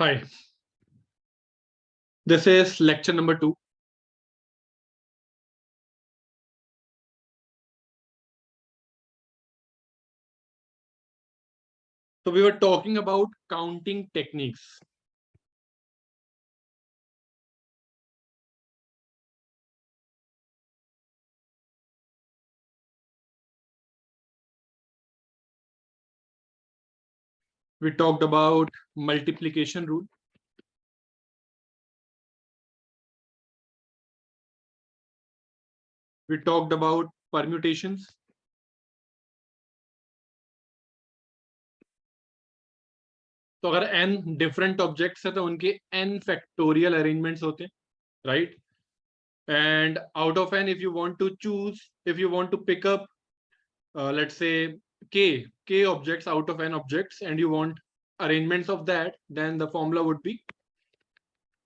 Hi, this is lecture number 2. So we were talking about counting techniques. We talked about multiplication rule. We talked about permutations. तो अगर n different objects है तो उनके n factorial arrangements होते हैं, right? And out of n, if you want to choose, if you want to pick up, let's say k objects out of n objects, and you want arrangements of that, then the formula would be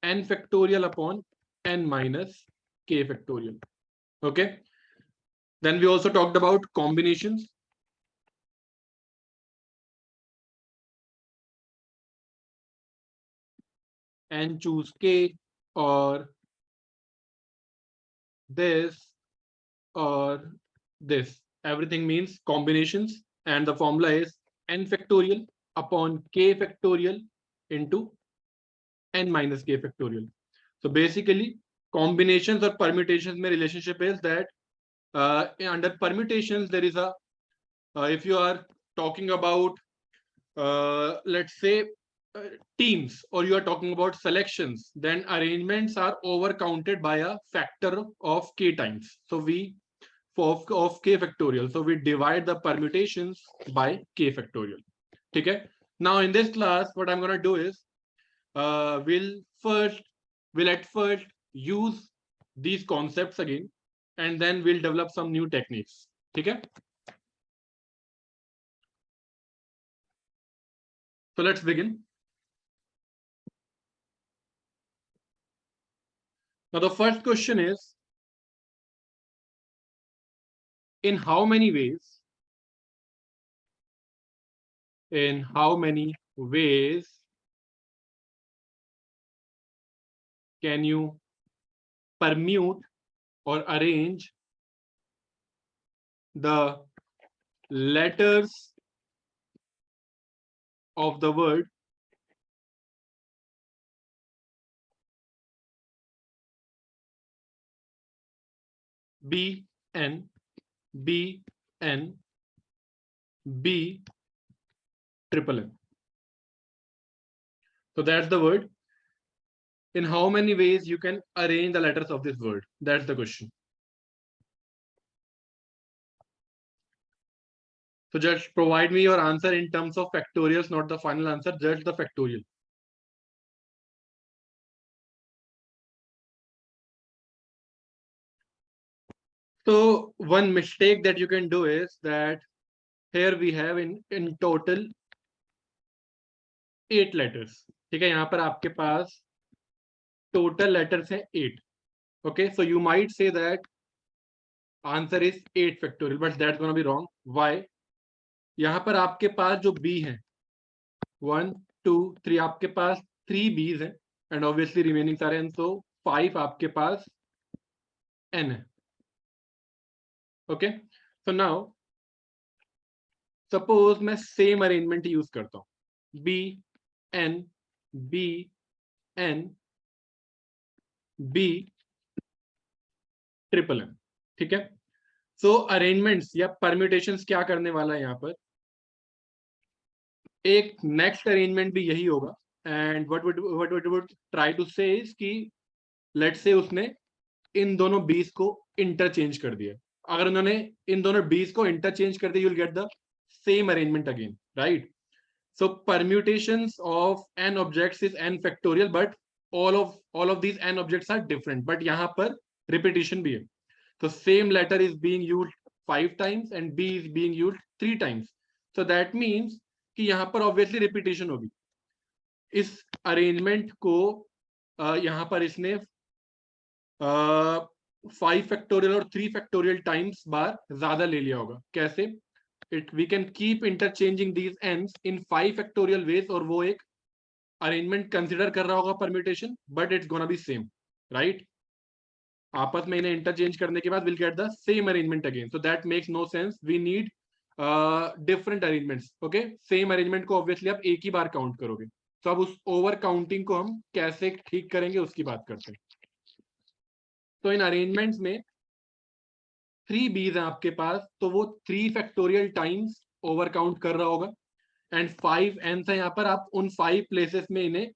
n factorial upon n minus k factorial. Okay. Then we also talked about combinations. And choose k or this or this. Everything means combinations, and the formula is n factorial upon k factorial into n minus k factorial. So basically, combinations or permutations mein relationship is that under permutations there is a if you are talking about let's say teams, or you are talking about selections, then arrangements are over counted by a factor of k times. So we of k factorial, so we divide the permutations by k factorial. Okay. Now in this class, what I'm going to do is we'll at first use these concepts again, and then we'll develop some new techniques. Okay. So let's begin. Now the first question is, in how many ways can you permute or arrange the letters of the word B N B N B triple N? So that's the word. In how many ways you can arrange the letters of this word? That's the question. So just provide me your answer in terms of factorials, not the final answer, just the factorial. So one mistake that you can do is that here we have in total 8 letters. ठीक है, यहाँ पर आपके पास total letters है 8. Okay, so you might say that answer is 8 factorial, but that's gonna be wrong. Why? यहाँ पर आपके पास जो b है 1 2 3, आपके पास 3 b's हैं, and obviously remaining सारे n, so 5 आपके पास n है. Okay, so now suppose मैं same arrangement यूज करता हूँ, b n b n b triple n. ठीक है. सो अरेंजमेंट्स या परम्यूटेशंस क्या करने वाला है यहाँ पर, एक नेक्स्ट अरेंजमेंट भी यही होगा. And what would try to say is कि लेट्स से उसने इन दोनों बीस को इंटरचेंज कर दिया. अगर उन्होंने इन दोनों बीस को इंटरचेंज कर दिया, you will get the same arrangement again, right? So permutations of n objects is n factorial, but all of these n objects are different, but यहाँ पर repetition भी है. So same letter is being used 5 times and b is being used 3 times. So that means कि यहाँ पर obviously repetition होगी. इस arrangement को यहाँ पर इसने 5 factorial और 3 factorial times बार ज्यादा ले लिया होगा. कैसे? We can keep interchanging these n's in 5 factorial ways, और वो एक अरेंजमेंट कंसिडर कर रहा होगा permutation, but it's gonna be same, right? आपस में इन्हें इंटरचेंज करने के बाद will get the same arrangement again, so that makes no sense, we need different arrangements. Okay, same arrangement को ऑब्वियसली आप एक ही बार काउंट करोगे, तो अब उस ओवर काउंटिंग को हम कैसे ठीक करेंगे उसकी बात करते हैं। तो इन अरेंजमेंट्स में 3 बीज हैं आपके पास, तो वो 3 फैक्टोरियल टाइम्स ओवर काउंट कर रहा होगा, एंड 5 एन्स है यहाँ पर, आप उन 5 प्लेसेस में इन्हें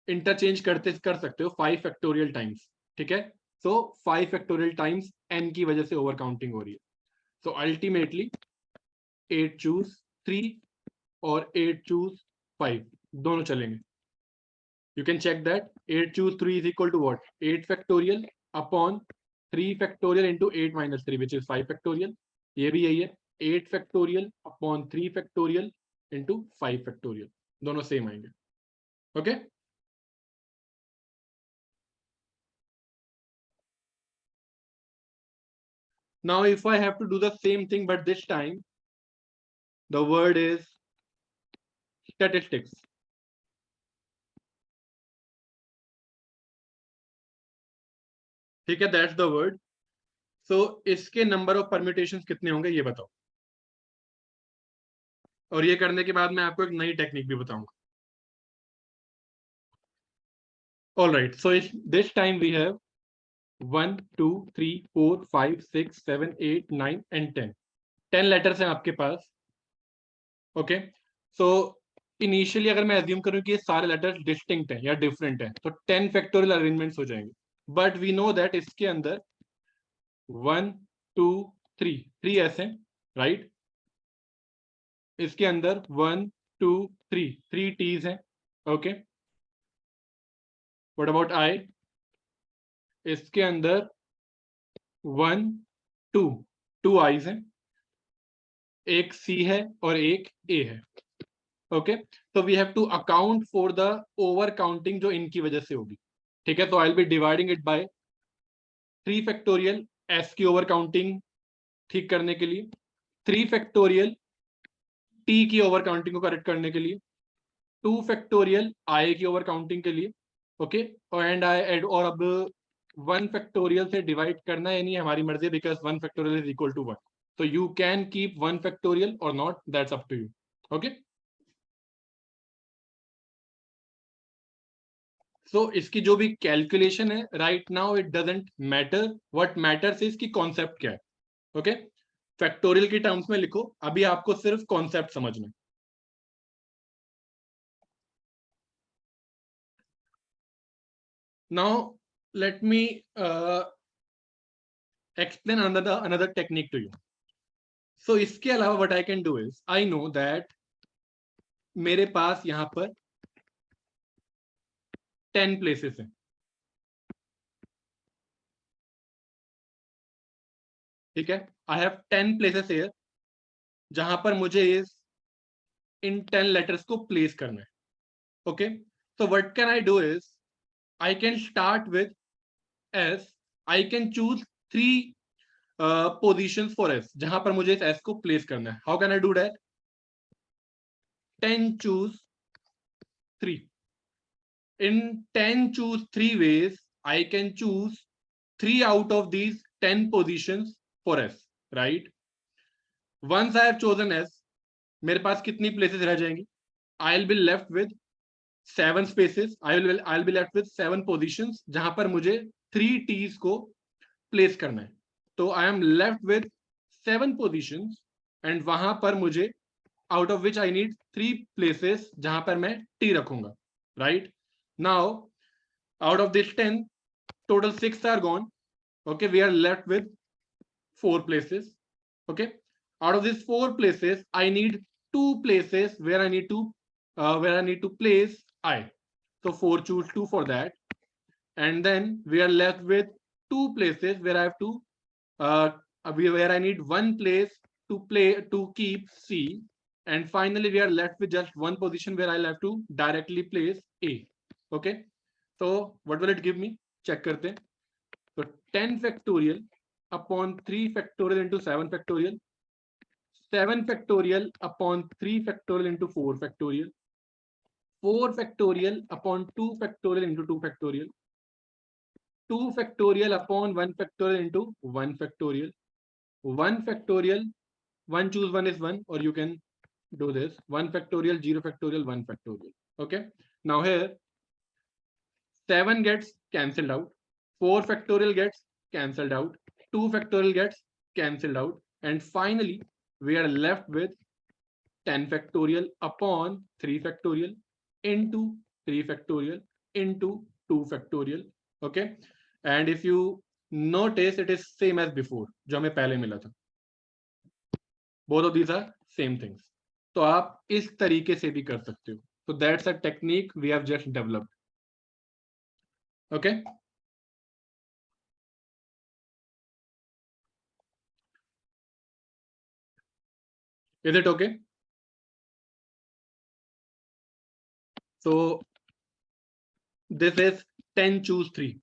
इंटरचेंज कर सकते हो 5 फैक्टोरियल टाइम्स, ठीक है? सो 5 फैक्टोरियल टाइम्स एन की वजह से ओवर काउंटिंग हो रही है। सो अल्टीमेटली 8 चूज 3 और 8 चूज 5 दोनों चलेंगे। You can check that 8 choose 3 is equal to what, 8 factorial upon 3 factorial into 8 minus 3 which is 5 factorial. ये भी यही है, 8 factorial upon 3 factorial into 5 factorial, दोनों सेम आएंगे। ओके, now if I have to do the same thing but this time the word is statistics, ठीक है? That's the word. सो इसके नंबर ऑफ परम्यूटेशंस कितने होंगे ये बताओ, और ये करने के बाद मैं आपको एक नई टेक्निक भी बताऊंगा। All right, so this time we have 1 2 3 4 5 6 7 8 9 and 10 letters हैं आपके पास। ओके, सो इनिशियली अगर मैं एज्यूम करूं कि ये सारे लेटर्स डिस्टिंक्ट हैं या डिफरेंट हैं, तो 10 फैक्टोरियल अरेंजमेंट्स हो जाएंगे, बट वी नो दैट इसके अंदर 1 2 3 3 ऐसे, राइट? इसके अंदर 1 2 3 3 टीज हैं। Okay, what about I? इसके अंदर 1 2 2 आईज हैं, एक सी है और एक ए है। ओके, तो we have to account for the over counting जो इनकी वजह से होगी, ठीक है? तो I will be dividing it by 3 factorial S की ओवर काउंटिंग ठीक करने के लिए, 3 फैक्टोरियल टी की ओवर काउंटिंग को करेक्ट करने के लिए, 2 फैक्टोरियल आई की ओवर काउंटिंग के लिए। ओके, एंड आई एड, और अब 1 फैक्टोरियल से डिवाइड करना है, यानी हमारी मर्जी, because 1 factorial is equal to 1, तो यू कैन कीप 1 फैक्टोरियल और not, that's up to you. Okay, so इसकी जो भी कैलकुलेशन है right now it doesn't matter, what matters is की कॉन्सेप्ट क्या है। ओके, फैक्टोरियल की टर्म्स में लिखो, अभी आपको सिर्फ कॉन्सेप्ट समझना है। Now let me explain another technique to you. So इसके अलावा what I can do is I know that मेरे पास यहाँ पर 10 places हैं, ठीक है? I have 10 places here जहां पर मुझे इन 10 लेटर्स को प्लेस करना है। Okay, so what can I do is I can start with S, I can choose 3 positions for S जहां पर मुझे इस S को प्लेस करना है। How can I do that? 10 choose 3, in 10 choose 3 ways I can choose 3 out of these 10 positions for S, right? Once I have chosen S, मेरे पास कितनी places रह जाएंगी? I'll be left with 7 spaces, I'll be left with 7 positions जहां पर मुझे 3 T's को place करना है। तो I am left with 7 positions and वहां पर मुझे out of which I need 3 places जहां पर मैं T रखूंगा, right? Now out of this 10, total 6 are gone. Okay, we are left with 4 places. Okay, out of these 4 places I need 2 places where I need to place I, so 4 choose 2 for that, and then we are left with 2 places where I have to where I need 1 place to keep C, and finally we are left with just 1 position where I'll have to directly place A. Okay, so what will it give me? Check करते हैं। तो 10 factorial upon 3 factorial into 7 factorial, 7 factorial upon 3 factorial into 4 factorial, 4 factorial upon 2 factorial into 2 factorial, 2 factorial upon 1 factorial into 1 factorial, 1 factorial, 1 choose 1 is 1, or you can do this 1 factorial, 0 factorial, 1 factorial. Okay, now here 7 gets cancelled out, 4 factorial gets cancelled out, 2 factorial gets cancelled out, and finally we are left with 10 factorial upon 3 factorial into 3 factorial into 2 factorial. Okay, and if you notice, it is same as before जो हमें पहले मिला था. Both of these are same things. तो आप इस तरीके से भी कर सकते हो. So that's a technique we have just developed. Okay. Is it okay? So this is 10 choose 3.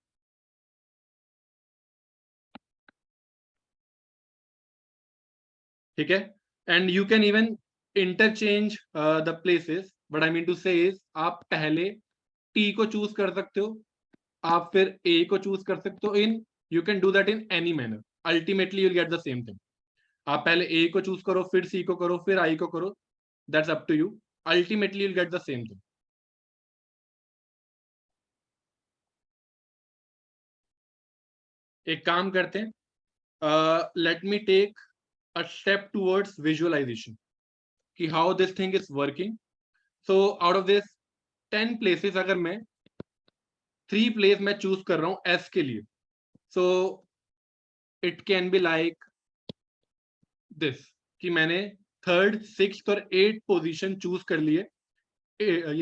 ठीक है, and you can even interchange the places. What I mean to say is आप पहले T को चूज कर सकते हो, आप फिर A को चूज कर सकते हो. In you can do that in any manner. Ultimately you'll get the same thing. आप पहले A को चूज करो, फिर C को करो, फिर I को करो. That's up to you. Ultimately you'll get the same thing. एक काम करते हैं, let me take a step towards visualization कि how this thing is working. So out of this 10 places अगर मैं 3 प्लेस मैं चूज कर रहा हूं S के लिए, so it can be like this कि मैंने 3rd, 6th और 8th पोजीशन चूज कर लिए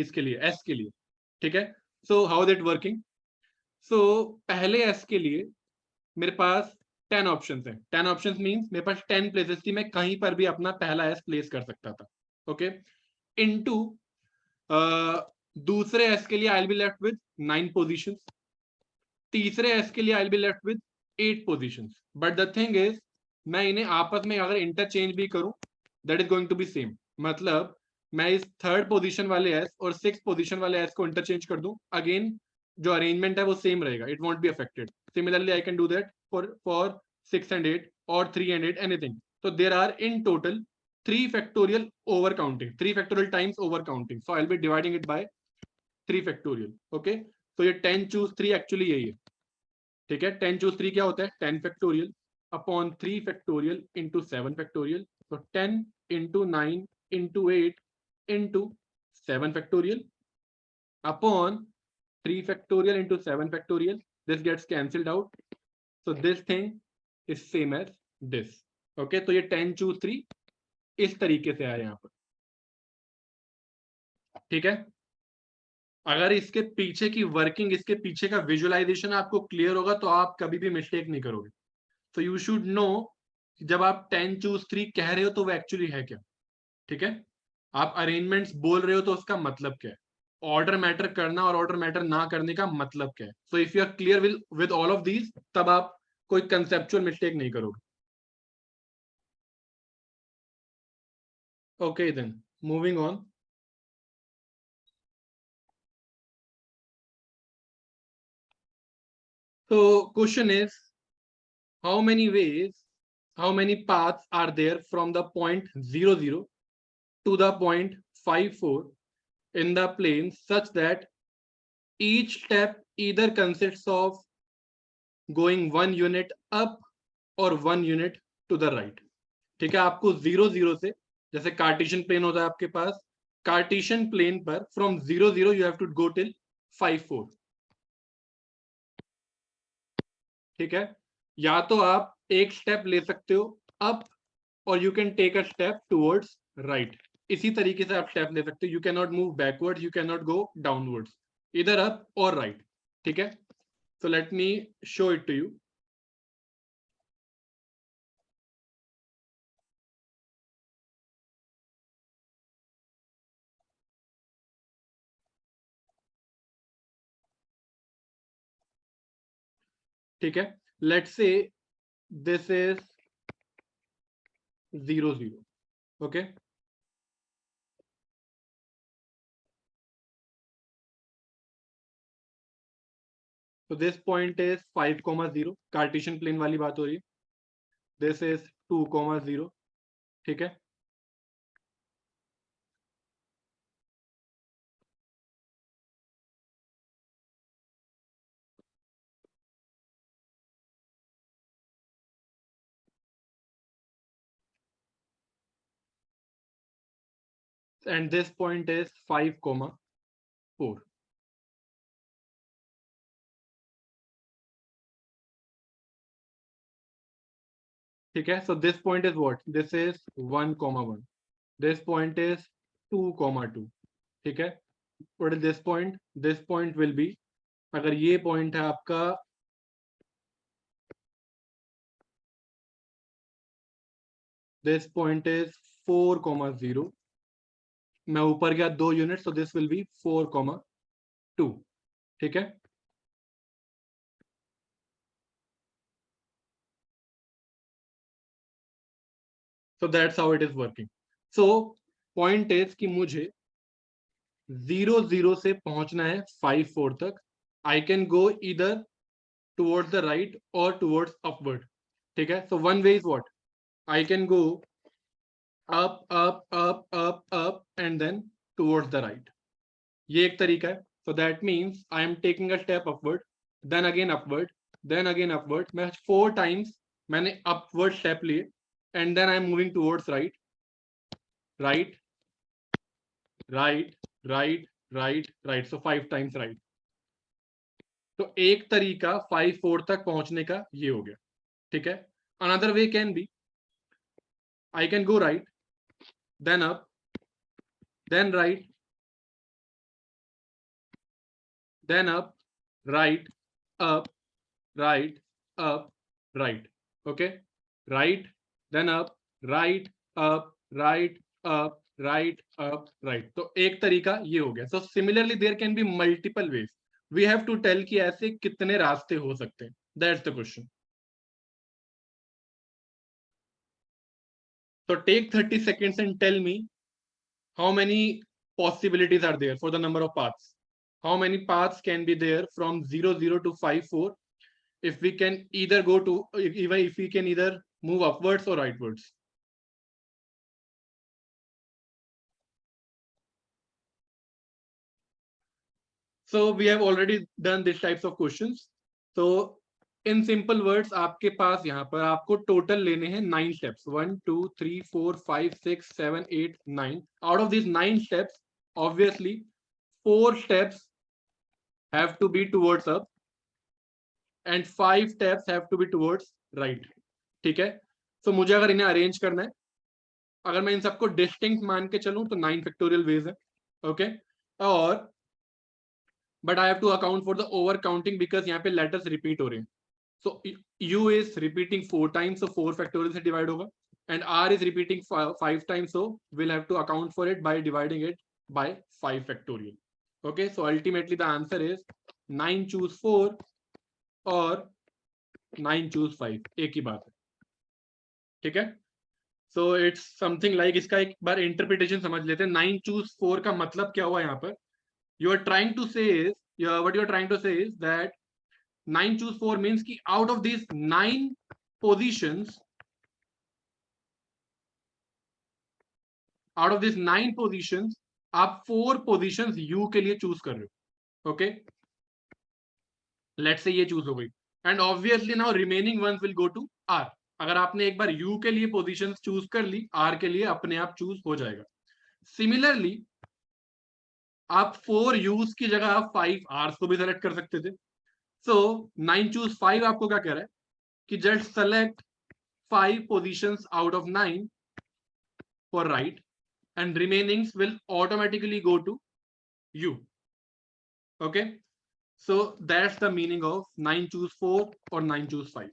इसके लिए, S के लिए. ठीक है, so how is it working? So पहले S के लिए मेरे पास 10 ऑप्शंस हैं. 10 ऑप्शंस मींस मेरे पास 10 प्लेसेस थी, मैं कहीं पर भी अपना पहला एस प्लेस कर सकता था. ओके, इनटू दूसरे एस के लिए I will be left with 9 positions, तीसरे एस के लिए I will be left with 8 positions. But the thing is मैं इन्हें आपस में अगर इंटरचेंज भी करूं, that is going to be same. मतलब मैं इस 3rd पोजीशन वाले एस और 6th पोजीशन वाले एस को इंटरचेंज कर दूं, अगेन जो अरेंजमेंट है वो सेम रहेगा, it won't be affected. Similarly, I can do that for 6 and 8 or 3 and 8, anything. So there are in total 3 factorial over counting, 3 factorial times over counting. So I'll be dividing it by 3 factorial. Okay. So ये 10 choose 3 actually यही है. ठीक है, 10 choose 3 क्या होता है? 10 factorial upon 3 factorial into 7 factorial. So 10 into 9 into 8 into 7 factorial upon 3 factorial into 7 factorial. This gets cancelled out. So this thing is same as this. Okay, तो ये 10 choose 3 इस तरीके से आया यहाँ पर. ठीक है, अगर इसके पीछे की वर्किंग, इसके पीछे का विजुअलाइजेशन आपको क्लियर होगा तो आप कभी भी मिस्टेक नहीं करोगे. तो यू शुड नो जब आप 10 choose 3 कह रहे हो तो वो एक्चुअली है क्या. ठीक है, आप अरेंजमेंट्स बोल रहे हो तो उसका मतलब क्या है, ऑर्डर मैटर करना और ऑर्डर मैटर ना करने का मतलब क्या है. So if you are clear with all of these, तब आप कोई कंसेप्चुअल मिस्टेक नहीं करोगे. Okay, then moving on. So question is, how many ways, how many paths are there from the point 0, 0 to the point 5, 4 in the plane such that each step either consists of going 1 unit up or 1 unit to the right. ठीक है, आपको 0, 0 से, जैसे Cartesian plane होता है आपके पास, Cartesian plane पर from 0, 0 you have to go till 5, 4. ठीक है, या तो आप एक स्टेप ले सकते हो अप और you can take a step towards right. इसी तरीके से आप स्टेप ले सकते हो. You can not move backwards, you can not go downwards, इधर अप और राइट. ठीक है, so let me show it to you. ठीक है, let's say this is 0, 0. Okay, So this point is 5,0 Cartesian plane वाली बात हो रही है. This is 2,0. ठीक है. And this point is 5,4. ठीक है. So this point is what? This is 1,1. This point is 2,2. ठीक है. What is this point? This point will be, अगर ये point है आपका this point is 4,0. मैं ऊपर गया 2 unit, so this will be 4,2. ठीक है. So that's how it is working. So point is कि मुझे 0,0 से पहुंचना है 5,4 तक. I can go either towards the right or towards upward. ठीक है. So one way is what? I can go up, up, up, up, up, and then towards the right. ये एक तरीका है. So that means I am taking a step upward, then again upward, then again upward. मैं 4 times मैंने upward step लिए, and then I am moving towards right, right, right, right, right, right. So 5 times right. तो एक तरीका 5,4 तक पहुंचने का ये हो गया. ठीक है. Another way can be I can go right, then up, then right, then up, right, up, right, up, right. Okay. Right, then up, right, up, right, up, right, up, right. तो एक तरीका ये हो गया. So similarly there can be multiple ways. We have to tell कि ऐसे कितने रास्ते हो सकते हैं. That's the question. So take 30 seconds and tell me how many possibilities are there for the number of paths. How many paths can be there from 0,0 to 5,4 if we can either go to, even if we can either move upwards or rightwards. So we have already done these types of questions. So in simple words, आपके पास यहाँ पर आपको total लेने हैं 9 steps. 1, 2, 3, 4, 5, 6, 7, 8, 9. Out of these 9 steps, obviously 4 steps have to be towards up and 5 steps have to be towards right. ठीक है. So मुझे अगर इन्हें अरेंज करना है, अगर मैं इन सबको डिस्टिंक्ट मान के चलूं तो 9 फैक्टोरियल वेज है. ओके. और but I have to account for the over counting because यहाँ पे लेटर्स रिपीट हो रहे हैं. So u is repeating 4 times, so 4 factorial से डिवाइड होगा, and r is repeating 5 times, so we'll have to account for it by dividing it by 5 factorial. Okay, so ultimately the answer is 9 choose 4 और 9 choose 5. एक ही बात है. ठीक है. So it's something like, इसका एक बार इंटरप्रिटेशन समझ लेते हैं. 9 choose 4 का मतलब क्या हुआ यहाँ पर? You are trying to say is, what you are trying to say is that 9 choose 4 means कि out of these 9 positions, आप 4 positions u के लिए चूज कर रहे हो. ओके. लेट्स से ये चूज हो गई, and obviously now remaining ones will go to r. अगर आपने एक बार u के लिए पोजीशंस चूज कर ली, r के लिए अपने आप चूज हो जाएगा. सिमिलरली आप 4 यूज की जगह आप 5 आर्स को भी सेलेक्ट कर सकते थे. सो 9 चूज 5 आपको क्या कह रहा है कि just select 5 positions out of 9 for right and remainings will automatically go to you. Okay. So that's the meaning of 9 choose 4 और 9 choose 5.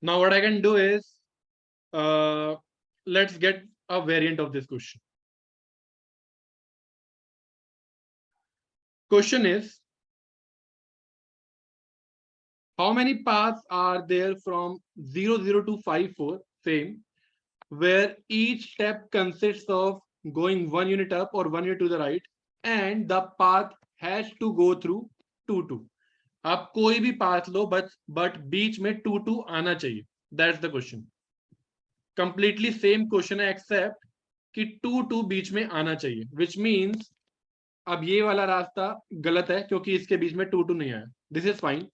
Now what I can do is, let's get a variant of this question. Question is, how many paths are there from 0,0 to 5,4, same, where each step consists of going 1 unit up or 1 unit to the right and the path has to go through 2 2. आप कोई भी path low but बीच में 2 2 आना चाहिए. That's the question. Completely same question है accept कि 2 2 बीच में आना चाहिए, विच मीन्स अब ये वाला रास्ता गलत है क्योंकि इसके बीच में 2 2 नहीं आया. This is fine.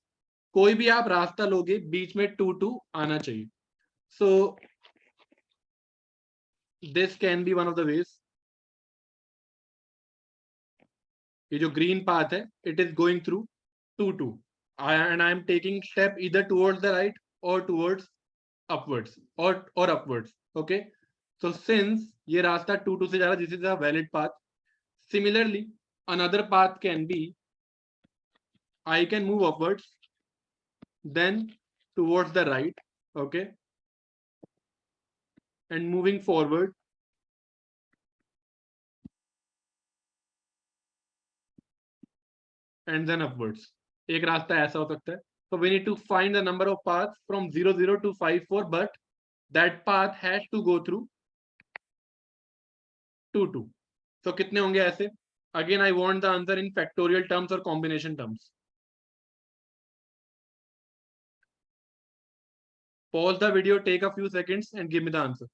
कोई भी आप रास्ता लोगे बीच में 2 2 आना चाहिए. So this can be one of the ways. ये जो ग्रीन पाथ है it is going through 2 2 and I am taking step either towards the right or towards upwards or upwards. Okay, so since ये रास्ता 2 2 से जा रहा है, this is a valid path. Similarly, another path can be I can move upwards, then towards the right. Okay, and moving forward, and then upwards. एक रास्ता ऐसा हो सकता है. So we need to find the number of paths from 0 0 to 5 4, but that path has to go through 2 2. So कितने होंगे ऐसे? Again, I want the answer in factorial terms or combination terms. Pause the video, take a few seconds and give me the answer.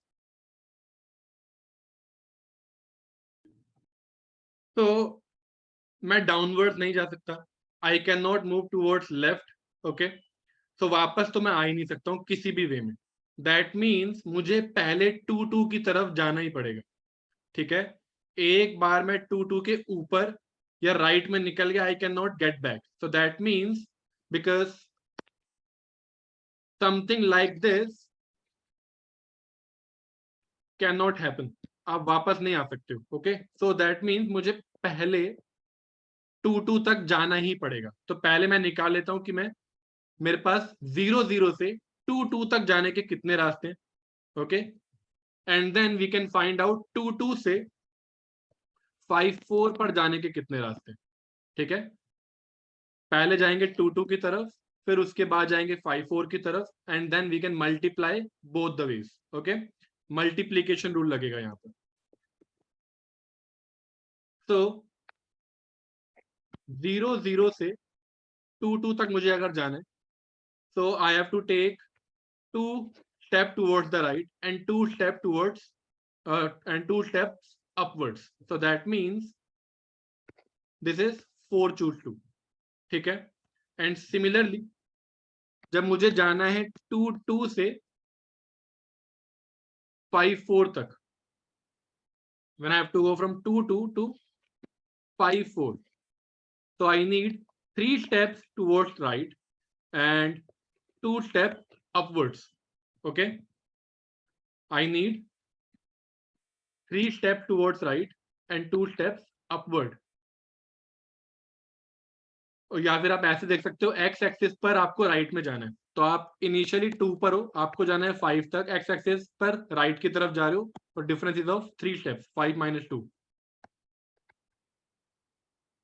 तो मैं downward नहीं जा सकता. I can not move towards left. Okay, so वापस तो मैं आ ही नहीं सकता हूँ किसी भी वे में. दैट मीन्स मुझे पहले 2 2 की तरफ जाना ही पड़ेगा. ठीक है, एक बार मैं 2 2 के ऊपर या राइट में निकल गया, आई can not get back. So that means because something like this can not happen. आप वापस नहीं आ सकते हो. ओके, सो दैट मीन्स मुझे पहले 2 2 तक जाना ही पड़ेगा. तो पहले मैं निकाल लेता हूं कि मैं मेरे पास 0 0 से 2 2 तक जाने के कितने रास्ते हैं. Okay, and then we can find out 2 2 से 5 4 पर जाने के कितने रास्ते. ठीक है, पहले जाएंगे 2 2 की तरफ, फिर उसके बाद जाएंगे 5 4 की तरफ, and then we can multiply both the ways. Okay, multiplication rule लगेगा यहाँ पर. तो 0 0 से 2 2 तक मुझे अगर जाना है, so I have to take 2 steps towards the right and 2 steps towards and 2 steps upwards. So that means this is 4 choose 2. ठीक है, and similarly जब मुझे जाना है 2 2 से 5 4 तक, when I have to go from 2 2 to 5 4, so I need 3 steps towards right and 2 steps upwards. Okay, I need 3 steps towards right and 2 steps upward. और या फिर आप ऐसे देख सकते हो, एक्स एक्सिस पर आपको राइट में जाना है, तो आप इनिशियली 2 पर हो, आपको जाना है 5 तक. एक्स एक्सिस पर राइट की तरफ जा रहे हो, और difference is of 3 steps, 5 - 2.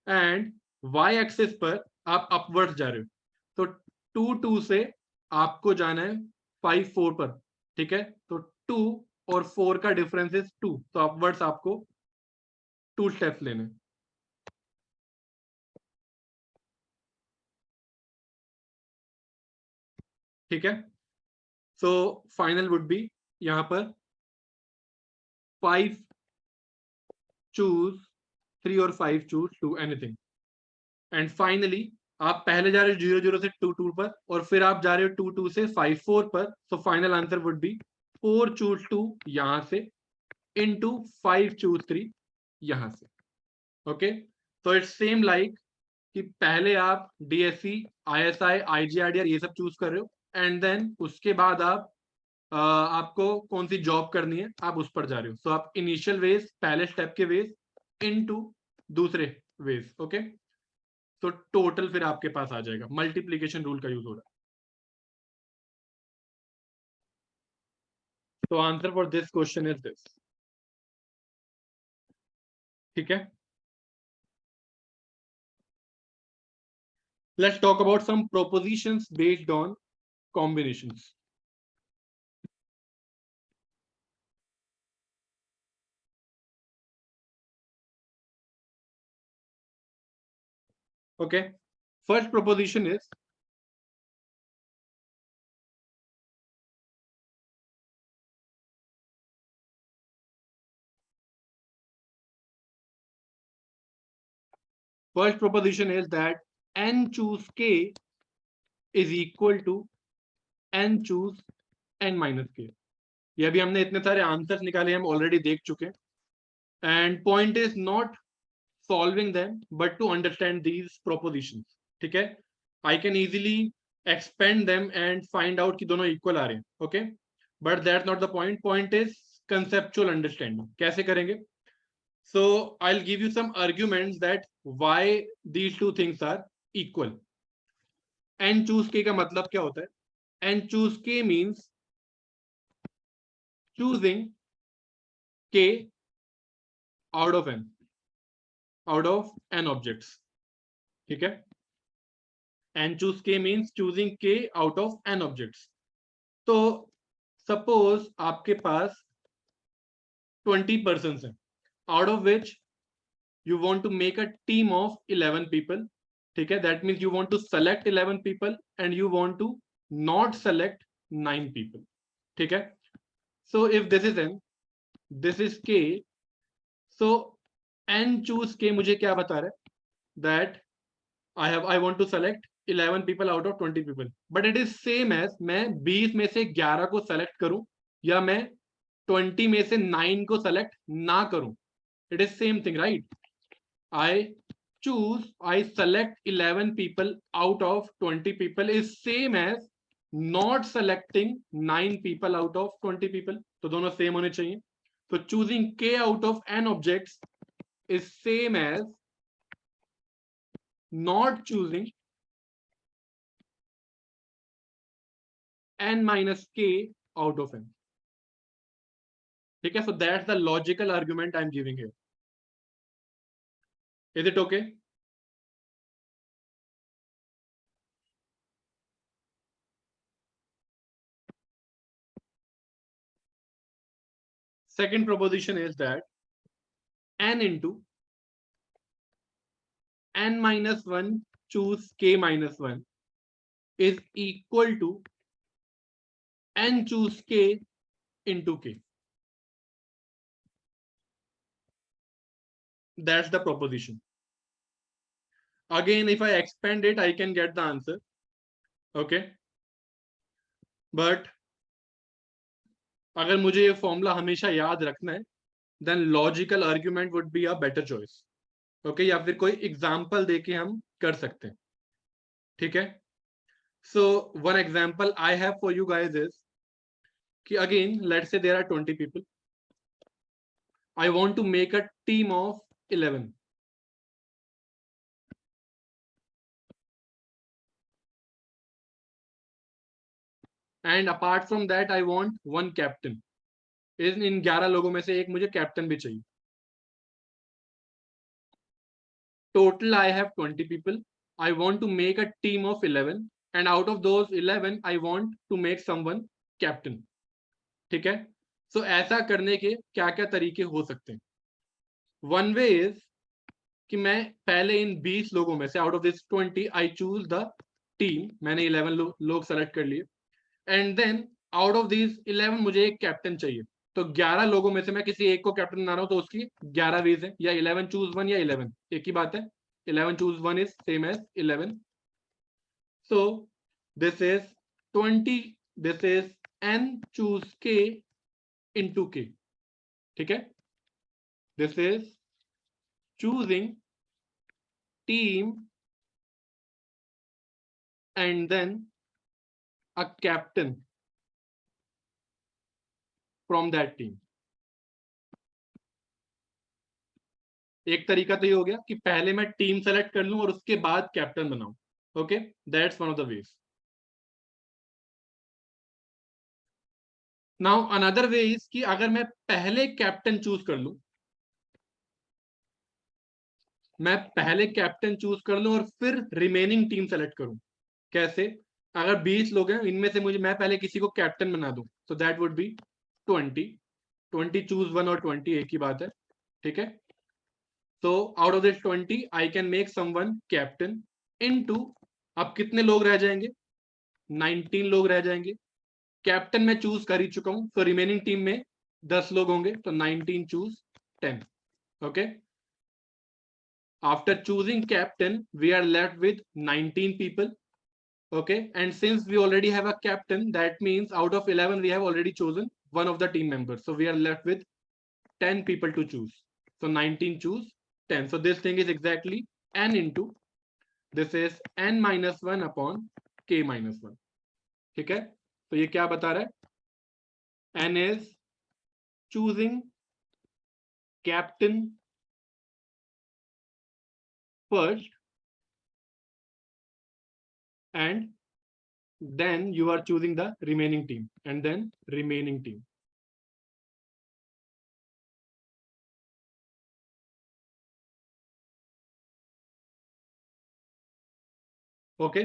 And Y axis पर आप अपवर्ड्स जा रहे हो, तो 2 2 से आपको जाना है 5 4 पर. ठीक है, तो 2 और 4 का डिफरेंस इज 2, तो अपवर्ड्स आपको 2 स्टेप्स लेने. ठीक है, सो फाइनल वुड बी यहां पर 5 choose 3 और 5 choose 2 anything. एंड फाइनली आप पहले जा रहे हो 0 0 से 2 2 पर, और फिर आप जा रहे हो 2 2 से 5 4 पर. So final answer would be 4 choose 2 यहां से इनटू 5 choose 3 यहां से. ओके, तो इट्स सेम लाइक कि पहले आप डीएससी, आईएसआई, आईजीआरडीआर ये सब चूज कर रहे हो, एंड देन उसके बाद आप आपको कौन सी जॉब करनी है आप उस पर जा रहे हो. सो आप इनिशियल वेज, पहले स्टेप के वेज इनटू दूसरे वेज. ओके, तो टोटल फिर आपके पास आ जाएगा. मल्टीप्लीकेशन रूल का यूज हो रहा है. तो answer for this question is this. ठीक है, let's talk about some propositions based on combinations. Okay, first proposition is that n choose k is equal to n choose n minus k. ये अभी हमने इतने सारे आंसर्स निकाले, हम already देख चुके हैं. And point is not solving them but to understand these propositions. ठीक है, I can easily expand them and find out कि दोनों इक्वल आ रहे हैं. Okay, but that's not the point. Point is conceptual understanding. कैसे करेंगे? So I will give you some arguments that why these two things are equal. N choose k का मतलब क्या होता है? N choose k means choosing k out of n objects. ठीक है, and choose k means choosing k out of n objects. तो suppose आपके पास 20 persons हैं, out of which you want to make a team of 11 people. ठीक है, that means you want to select 11 people and you want to not select 9 people. ठीक है, so if this is n, this is k, so n choose k मुझे क्या बता रहा है? that I want to select 11 people out of 20 people, but it is same as मैं 20 में से 11 को select करूं या मैं 20 में से 9 को select ना करूं. It is same thing, right? I select 11 people out of 20 people is same as not selecting 9 people out of 20 people. तो दोनों same होने चाहिए. So choosing k out of n objects is same as not choosing n minus k out of n. ठीक है, so that's the logical argument I'm giving here. Is it okay? Second proposition is that n into n minus 1 choose k minus 1 is equal to n choose k into k. That's the proposition. Again, if I expand it, I can get the answer. Okay, but अगर मुझे ये formula हमेशा याद रखना है, then logical argument would be a better choice. Okay, या फिर कोई एग्जाम्पल देके हम कर सकते हैं. ठीक है, so one example I have for you guys is कि again let's say there are 20 people. I want to make a team of 11. And apart from that I want one captain. इन 11 लोगों में से एक मुझे कैप्टन भी चाहिए. Total I have 20 people. I want to make a team of 11 and out of those 11 I want to make someone captain. ठीक है, so ऐसा करने के क्या क्या तरीके हो सकते हैं? One way is कि मैं पहले इन 20 लोगों में से out of this 20 I choose the team. मैंने 11 लोग सेलेक्ट कर लिए and then out of these 11 मुझे एक कैप्टन चाहिए. तो 11 लोगों में से मैं किसी एक को कैप्टन बना रहा हूं, तो उसकी 11 वेज है, या 11 चूज 1 या 11 एक ही बात है. 11 choose 1 is same as 11. So this is 20, this is n choose k into k. ठीक है, this is choosing team and then a captain from that team. एक तरीका तो ये हो गया कि पहले मैं टीम सेलेक्ट कर लूं और उसके बाद कैप्टन बनाऊं. Okay, that's one of the ways. Now another way is कि अगर मैं पहले कैप्टन चूज कर लूं, मैं पहले कैप्टन चूज कर लूं और फिर रिमेनिंग टीम सेलेक्ट करूं. कैसे? अगर 20 लोग हैं, इनमें से मुझे मैं पहले किसी को कैप्टन बना दूं, तो दैट वुड बी 20 चूज 1 और 20 एक ही बात है. ठीक है, so out of this 20 I can make someone captain into, अब कितने लोग रह जाएंगे, 19 लोग रह जाएंगे। कैप्टन मैं चूज कर ही चुका हूं, तो रिमेनिंग टीम में 10 लोग होंगे, तो 19 choose 10। Okay, after choosing captain we are left with 19 people. Okay, and since we already have a captain, that means out of 11 we have already chosen one of the team members, so we are left with 10 people to choose. So 19 choose 10, so this thing is exactly n into, this is n minus 1 upon k minus 1. ठीक है, तो ये क्या बता रहा है, n is choosing captain first and then you are choosing the remaining team and then remaining team. Okay,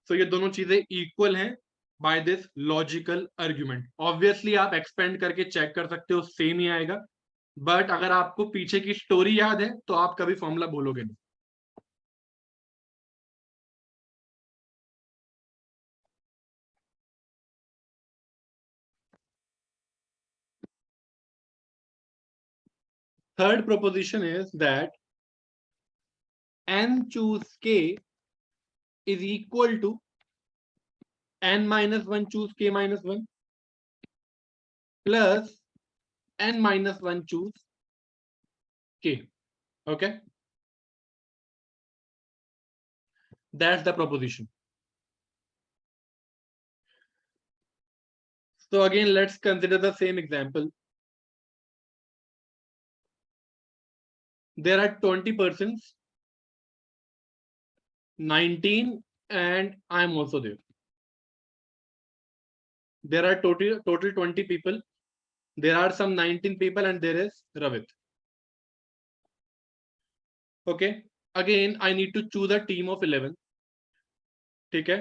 so ये दोनों चीजें इक्वल हैं by this logical argument. Obviously आप एक्सपेंड करके चेक कर सकते हो, सेम ही आएगा, बट अगर आपको पीछे की स्टोरी याद है तो आप कभी फॉर्मूला बोलोगे नहीं. Third proposition is that n choose k is equal to n minus 1 choose k minus 1 plus n minus 1 choose k. Okay, that's the proposition. So again, let's consider the same example. There are 20 persons, 19, and I'm also there. There are total 20 people. There are some 19 people and there is Ravit. Okay, again I need to choose a team of 11. ठीक है,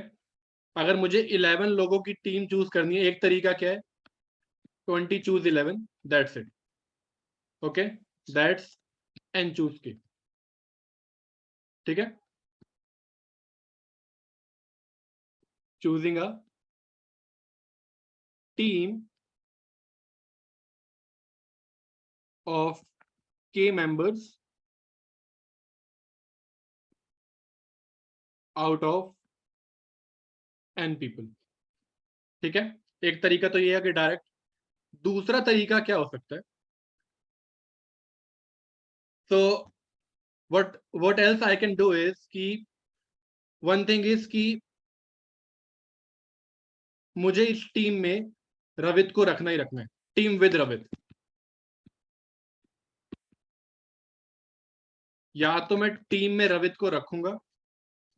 अगर मुझे 11 लोगों की team choose करनी है, एक तरीका क्या है, 20 choose 11, that's it. Okay, that's n choose k. ठीक है, choosing a team of k members out of n people. ठीक है, एक तरीका तो ये है कि डायरेक्ट. दूसरा तरीका क्या हो सकता है, so what else I can do is कि one thing is कि मुझे इस टीम में रवित को रखना ही रखना है, टीम विद रवित. या तो मैं टीम में रवित को रखूंगा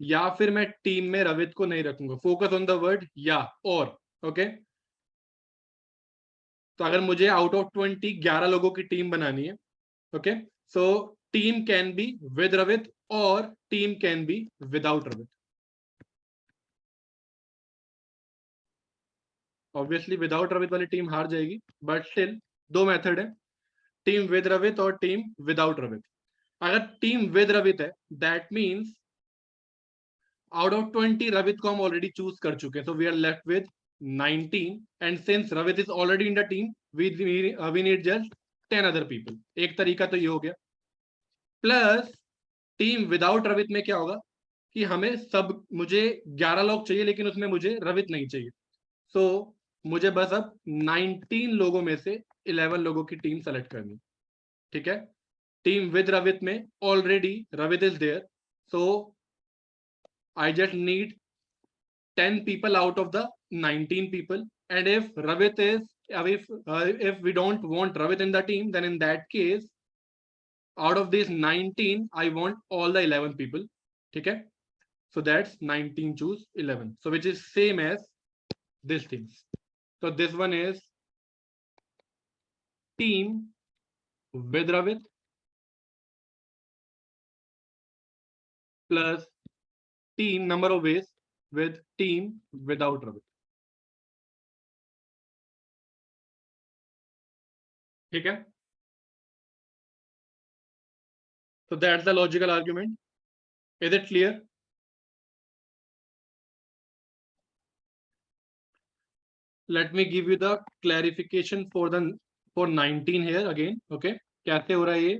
या फिर मैं टीम में रवित को नहीं रखूंगा. फोकस ऑन द वर्ड या और. ओके, तो अगर मुझे आउट ऑफ 20 11 लोगों की टीम बनानी है, okay, so team can be with Ravit और team can be without Ravit. Obviously without Ravit वाली टीम हार जाएगी, बट स्टिल दो मेथड है, टीम विद रवित और टीम विदाउट रवित. अगर टीम विद रवित है, that means out of 20 Ravit को हम ऑलरेडी चूज कर चुके हैं, so we are left with 19, and since Ravit is already in the team, we need just 10 other people. एक तरीका तो ये हो गया. प्लस टीम विदाउट रवित में क्या होगा कि हमें मुझे 11 लोग चाहिए लेकिन उसमें मुझे रवित नहीं चाहिए, सो मुझे बस अब 19 लोगों में से 11 लोगों की टीम सेलेक्ट करनी. ठीक है, टीम विद रवित में already Ravit is there, so I just need 10 people out of the 19 people, and if Ravit is if we don't want Ravit in the team, then in that case out of these 19 I want all the 11 people. Okay, so that's 19 choose 11, so which is same as this things. So this one is team with Ravit plus team number of ways with team without Ravit. ठीक है, so that's the logical argument. Is it clear? let me give you the clarification for 19 here again. Okay, कैसे हो रहा है ये?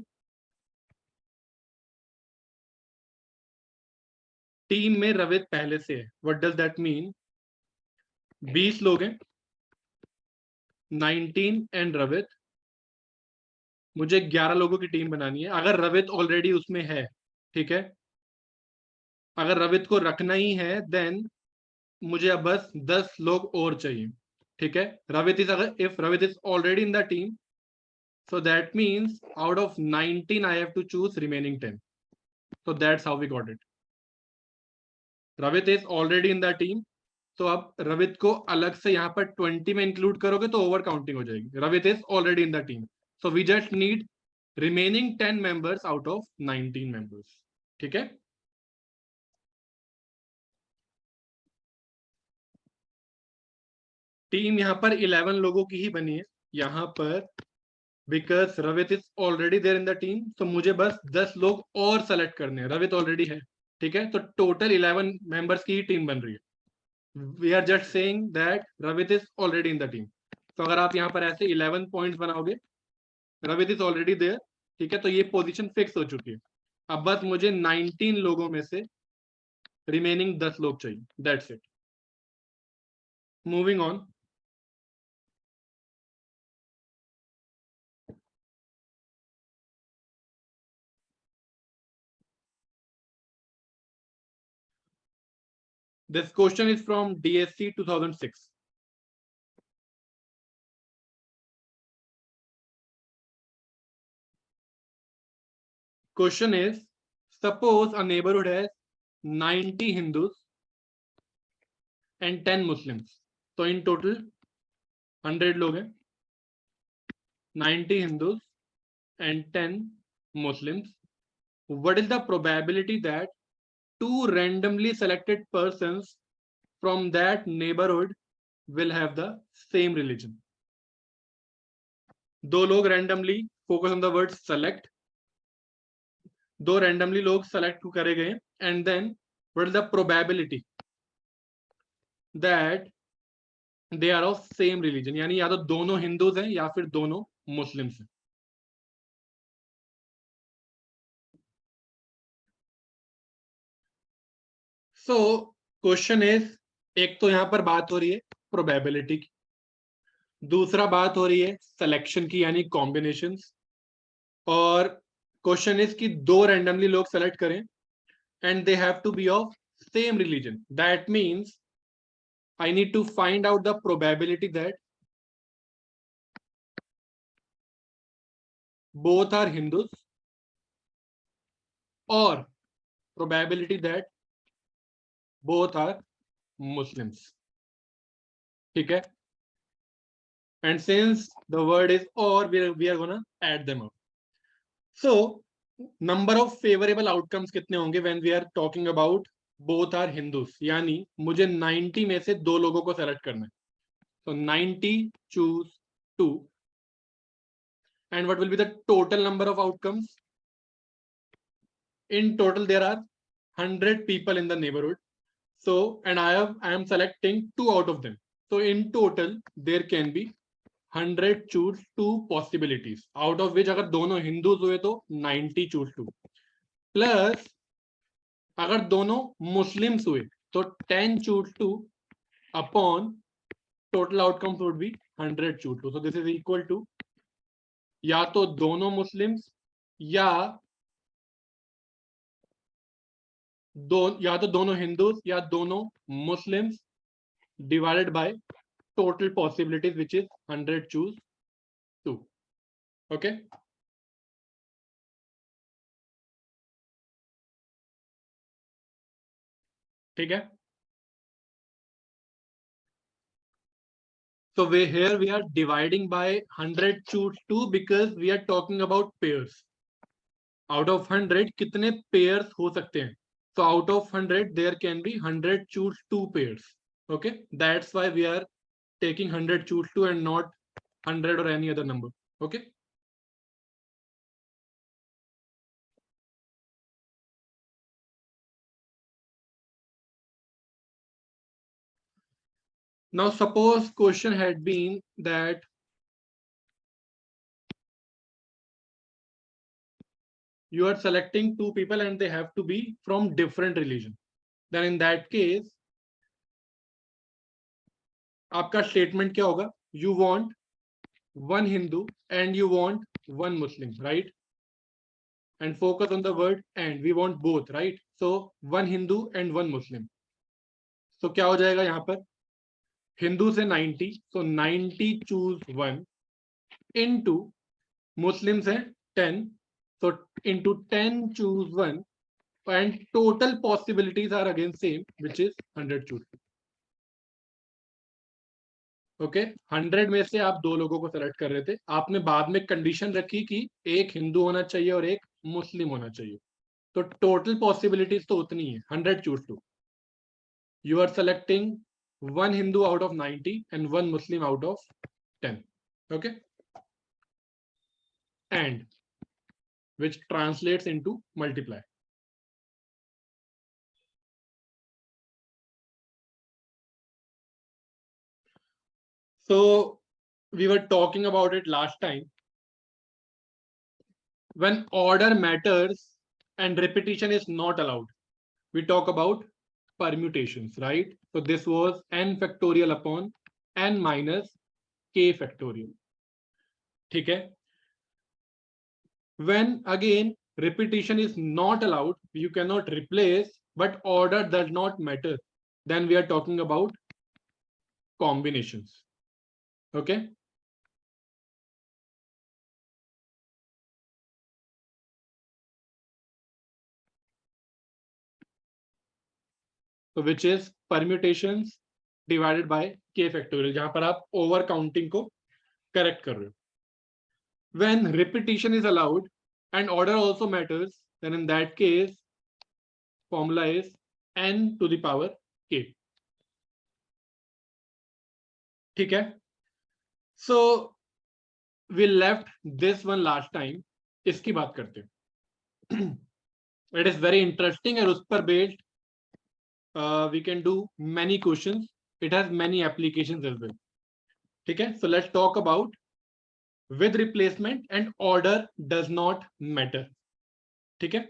Team में रवित पहले से है. What does that mean? 20 लोग हैं, 19 एंड रवित. मुझे 11 लोगों की टीम बनानी है. अगर रवित ऑलरेडी उसमें है, ठीक है, अगर रवित को रखना ही है देन मुझे अब बस 10 लोग और चाहिए. ठीक है, रवित इज, अगर if Ravit is already in the team, so that means out of 19 I have to choose remaining 10. So that's how we got it. Ravit is already in the team. तो अब रवित को अलग से यहाँ पर 20 में इंक्लूड करोगे तो ओवर काउंटिंग हो जाएगी. Ravit is already in the team, so we just need remaining 10 members out of 19 members. ठीक है, टीम यहाँ पर 11 लोगों की ही बनी है यहाँ पर, because Ravit is already there in the team. तो मुझे बस 10 लोग और सेलेक्ट करने हैं. रवित ऑलरेडी है, ठीक है, तो टोटल 11 मेंबर्स की ही टीम बन रही है. We are just saying that Ravit is already in the team. तो अगर आप यहाँ पर ऐसे 11 पॉइंट्स बनाओगे, रवित इज ऑलरेडी देयर, ठीक है, तो ये पोजीशन फिक्स हो चुकी है. अब बस मुझे 19 लोगों में से रिमेनिंग 10 लोग चाहिए. That's it. Moving on. This question is from DSC 2006. Question is, suppose a neighborhood has 90 Hindus and 10 Muslims. So in total 100 लोग हैं, 90 Hindus and 10 Muslims. What is the probability that two randomly selected persons from that neighborhood will have the same religion? दो लोग randomly, focus on the word select, दो randomly लोग select करे गए, and then what is the probability that they are of same religion? यानी या तो दोनों हिंदूज हैं या फिर दोनों मुस्लिम्स हैं. सो क्वेश्चन इज, एक तो यहां पर बात हो रही है प्रोबेबिलिटी की, दूसरा बात हो रही है सिलेक्शन की यानी कॉम्बिनेशंस, और क्वेश्चन इज कि दो रैंडमली लोग सेलेक्ट करें and they have to be of same religion. That means I need to find out the probability that both are Hindus or probability that both are Muslims. ठीक है, and since the word is or, we are gonna add them up. So number of favorable outcomes कितने होंगे when we are talking about both are Hindus? यानी मुझे 90 में से दो लोगों को सेलेक्ट करना है. So 90 choose 2, and what will be the total number of outcomes? In total there are 100 people in the neighborhood. So, and I am selecting 2 out of them. So in total there can be 100 choose 2 possibilities, out of which अगर दोनों Hindus हुए तो 90 choose 2, plus अगर दोनों Muslims हुए तो 10 choose 2 upon total outcomes would be 100 choose 2. So this is equal to या तो दोनों मुस्लिम्स या तो दोनों हिंदूज या दोनों Muslims divided by total possibilities which is 100 choose 2. Okay, ठीक है. So here we are dividing by 100 choose 2 because we are talking about pairs. Out of 100 कितने pairs हो सकते हैं? So out of 100 there can be 100 choose 2 pairs. Okay, that's why we are taking 100 choose 2 and not 100 or any other number. Okay, Now suppose question had been that you are selecting two people and they have to be from different religion. Then in that case, आपका statement क्या होगा? You want one Hindu and you want one Muslim, right? And focus on the word and. We want both, right? So one Hindu and one Muslim. So क्या हो जाएगा यहाँ पर? Hindu से 90, so 90 choose one into Muslim से 10, so into 10 choose one, and total possibilities are again same, which is 100 choose. Okay 100 में से आप दो लोगों को सेलेक्ट कर रहे थे, आपने बाद में कंडीशन रखी कि एक हिंदू होना चाहिए और एक मुस्लिम होना चाहिए, तो टोटल पॉसिबिलिटीज तो उतनी है 100 choose two. You are selecting one Hindu out of 90 and one Muslim out of 10. Okay. And which translates into multiply. So we were talking about it last time. When order matters and repetition is not allowed, we talk about permutations, right? So this was n factorial upon n minus k factorial. ठीक है? When again repetition is not allowed, you cannot replace, but order does not matter, then we are talking about combinations. Okay. So which is permutations divided by k factorial, जहां पर आप over counting को correct कर रहे हो. When repetition is allowed and order also matters, then in that case formula is n to the power k. ठीक है. So we left this one last time. इसकी बात करते हैं. It is very interesting and उस पर based we can do many questions. It has many applications as well. ठीक है. So let's talk about with replacement and order does not matter. ठीक है.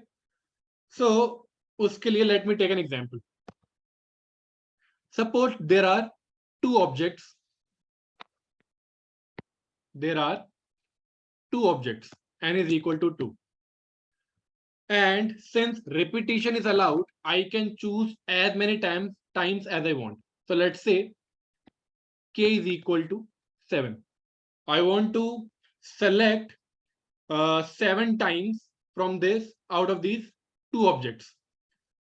So उसके लिए let me take an example. Suppose there are two objects. There are two objects. N is equal to 2. And since repetition is allowed, I can choose as many times as I want. So let's say k is equal to 7. I want to select 7 times from this out of these two objects.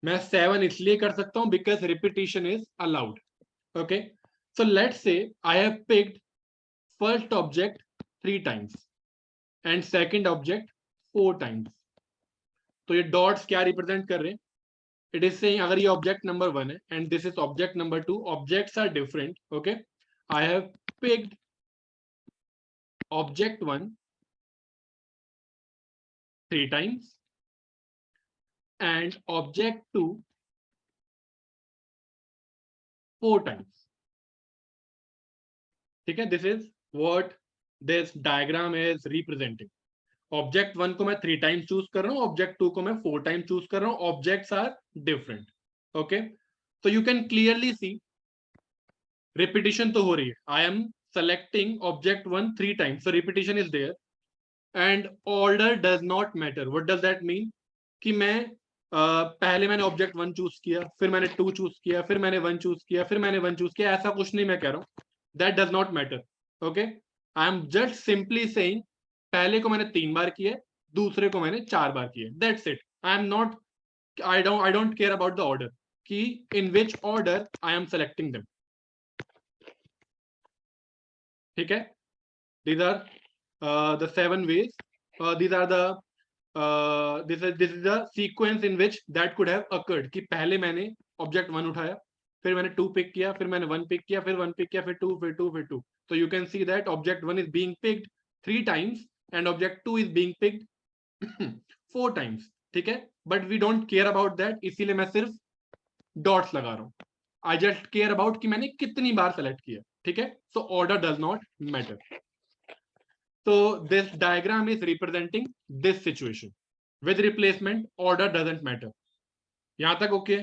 मैं 7 इसलिए कर सकता हूं because repetition is allowed. Okay. So let's say I have picked first object 3 times and second object 4 times. तो ये dots क्या represent कर रहे हैं? इट इज सेइंग अगर ये ऑब्जेक्ट नंबर 1 है and this is object number 2, objects are different. Okay. I have picked object 1 3 times and object 2 4 times. ठीक है. This is what this diagram is representing. Object 1 को मैं 3 टाइम्स चूज कर रहा हूं, ऑब्जेक्ट 2 को मैं 4 टाइम्स चूज कर रहा हूं. Objects are different. ओके. तो you can clearly see repetition तो हो रही है. I am selecting object 1 3 times, so repetition is there and order does not matter. what does that mean? कि मैं पहले मैंने ऑब्जेक्ट 1 चूज किया, फिर मैंने 2 चूज किया, फिर मैंने 1 चूज किया, फिर मैंने 1 चूज किया, ऐसा कुछ नहीं मैं कह रहा हूं. That does not matter. Okay. I am just simply saying पहले को मैंने 3 बार किया, दूसरे को मैंने 4 बार किया. That's it. I am not I don't care about the order कि in which order I am selecting them. ठीक है. These are the 7 ways. These are the this is the sequence in which that could have occurred. कि पहले मैंने object 1 उठाया, फिर मैंने 2 pick किया, फिर मैंने 1 पिक किया, फिर 1 पिक किया, फिर 2, फिर 2, फिर 2. So you can see that object 1 is being picked 3 times and object 2 is being picked 4 times. ठीक है. But we don't care about that, इसीलिए मैं सिर्फ डॉट्स लगा रहा हूं. आई जस्ट केयर अबाउट कि मैंने कितनी बार सेलेक्ट किया, ठीक है. So order does not matter. So this diagram is representing this situation. With replacement, order doesn't matter. यहां तक ओके?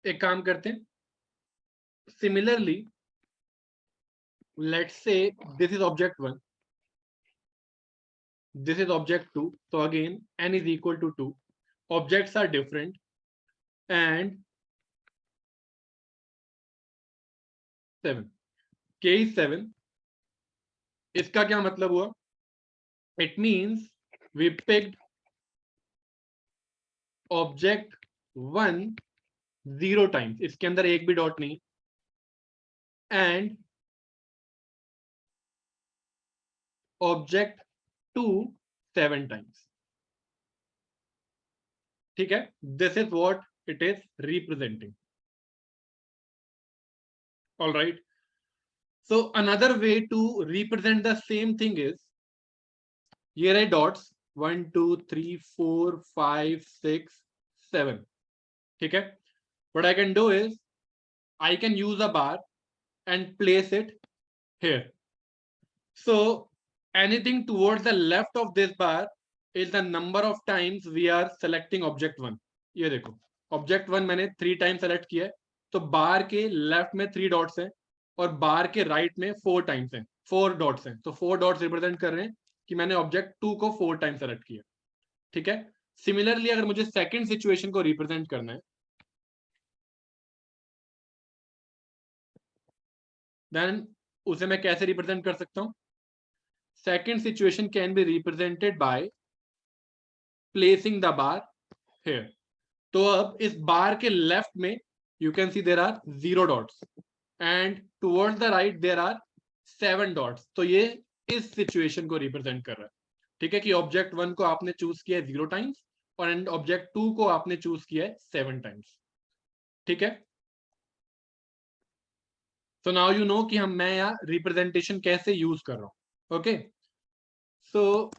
एक काम करते हैं. Similarly, let's say this is object 1. This is object 2. So again, n is equal to 2. Objects are different. And 7. K is 7. इसका क्या मतलब हुआ? It means we picked object 1 0 times. इसके अंदर एक भी डॉट नहीं. And object 2 7 times. ठीक है. This is what it is representing. All right. So another way to represent the same thing is, here are dots 1 2 3 4 5 6 7. ठीक है. What I can do is I can use a bar and place it here. So anything towards the left of this bar is the number of times we are selecting object 1. ये देखो, object 1 मैंने 3 times select किया है, तो बार के left में 3 dots हैं और बार के राइट में 4 टाइम्स हैं, 4 डॉट्स हैं. तो 4 डॉट्स रिप्रेजेंट कर रहे हैं कि मैंने ऑब्जेक्ट 2 को 4 टाइम्स सेलेक्ट किया. ठीक है. सिमिलरली अगर मुझे सेकंड सिचुएशन को रिप्रेजेंट करना है, देन उसे मैं कैसे रिप्रेजेंट कर सकता हूं? Second situation can be represented by placing the bar here. तो अब इस बार के लेफ्ट में you can see there are 0 dots and towards the right there are 7 dots. तो ये इस सिचुएशन को रिप्रेजेंट कर रहा है. ठीक है, कि ऑब्जेक्ट 1 को आपने चूज किया है 0 टाइम्स और ऑब्जेक्ट 2 को आपने चूज किया है 7 टाइम्स. ठीक है. सो नाउ यू नो कि मैं यहाँ रिप्रेजेंटेशन कैसे यूज कर रहा हूं. Okay. So